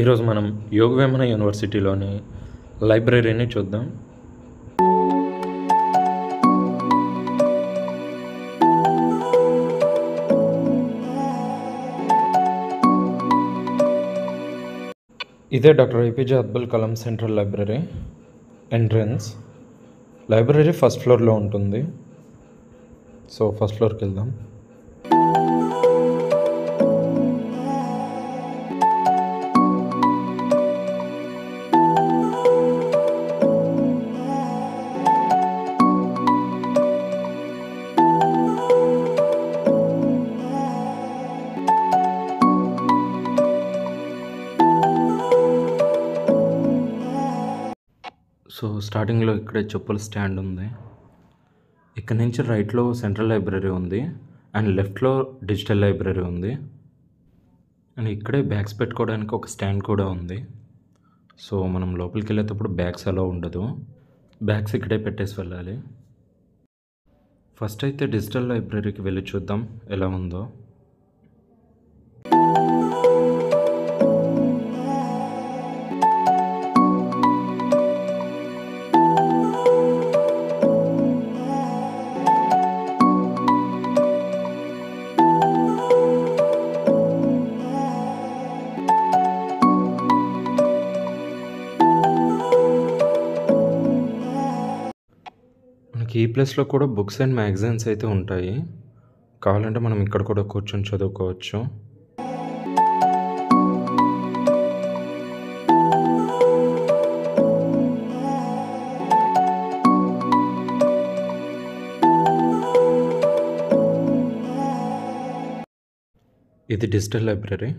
ఈరోజు మనం యోగవేమన యూనివర్సిటీలోని లైబ్రరీని చూద్దాం. ఇదే doctor APJ Abdul Kalam central library entrance. Library first ఫ్లోర్లో ఉంటుంది. సో ఫస్ట్ ఫ్లోర్కి వెళ్దాం. సో స్టార్టింగ్లో ఇక్కడే చెప్పుల స్టాండ్ ఉంది. ఇక్కడ నుంచి రైట్లో సెంట్రల్ లైబ్రరీ ఉంది అండ్ లెఫ్ట్లో డిజిటల్ లైబ్రరీ ఉంది. అండ్ ఇక్కడే బ్యాగ్స్ పెట్టుకోవడానికి ఒక స్టాండ్ కూడా ఉంది. సో మనం లోపలికి వెళ్ళేటప్పుడు బ్యాగ్స్ అలా ఉండదు, బ్యాగ్స్ ఇక్కడే పెట్టేసి వెళ్ళాలి. ఫస్ట్ అయితే డిజిటల్ లైబ్రరీకి వెళ్ళి చూద్దాం ఎలా ఉందో. మనకి ఈ ప్లేస్లో కూడా బుక్స్ అండ్ మ్యాగజైన్స్ అయితే ఉంటాయి. కావాలంటే మనం ఇక్కడ కూడా కూర్చొని చదువుకోవచ్చు. ఇది డిజిటల్ లైబ్రరీ.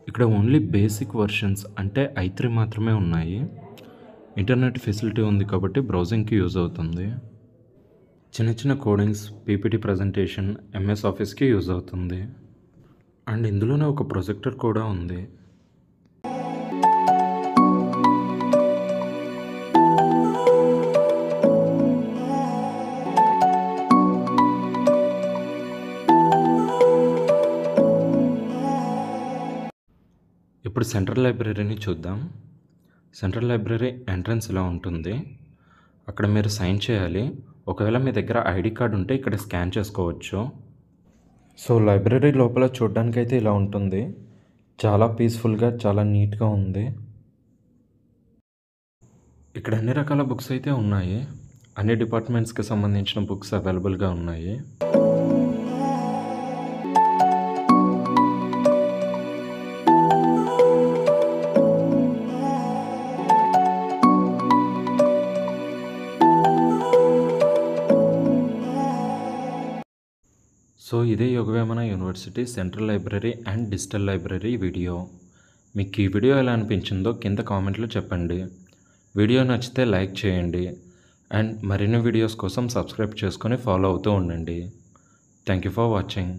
ఇక్కడ ఓన్లీ బేసిక్ వర్షన్స్ అంటే i3 మాత్రమే ఉన్నాయి. ఇంటర్నెట్ ఫెసిలిటీ ఉంది కాబట్టి బ్రౌజింగ్కి యూజ్ అవుతుంది. చిన్న చిన్న కోడింగ్స్, పీపీటీ ప్రజెంటేషన్, ఎంఎస్ ఆఫీస్కి యూజ్ అవుతుంది. అండ్ ఇందులోనే ఒక ప్రొజెక్టర్ కూడా ఉంది. ఇప్పుడు సెంట్రల్ లైబ్రరీని చూద్దాం. సెంట్రల్ లైబ్రరీ ఎంట్రన్స్ ఇలా ఉంటుంది. అక్కడ మీరు సైన్ చేయాలి. ఒకవేళ మీ దగ్గర ఐడి కార్డు ఉంటే ఇక్కడ స్కాన్ చేసుకోవచ్చు. సో లైబ్రరీ లోపల చూడడానికైతే ఇలా ఉంటుంది. చాలా పీస్ఫుల్గా, చాలా నీట్గా ఉంది. ఇక్కడ అన్ని రకాల బుక్స్ అయితే ఉన్నాయి. అన్ని డిపార్ట్మెంట్స్కి సంబంధించిన బుక్స్ అవైలబుల్గా ఉన్నాయి. సో ఇదే Yogi Vemana university central library and digital library video. మీకు ఈ వీడియో ఎలా అనిపించిందో కింద కామెంట్లో చెప్పండి. వీడియో నచ్చితే లైక్ చేయండి అండ్ మరిన్ని వీడియోస్ కోసం సబ్స్క్రైబ్ చేసుకొని ఫాలో అవుతూ ఉండండి. Thank you for watching.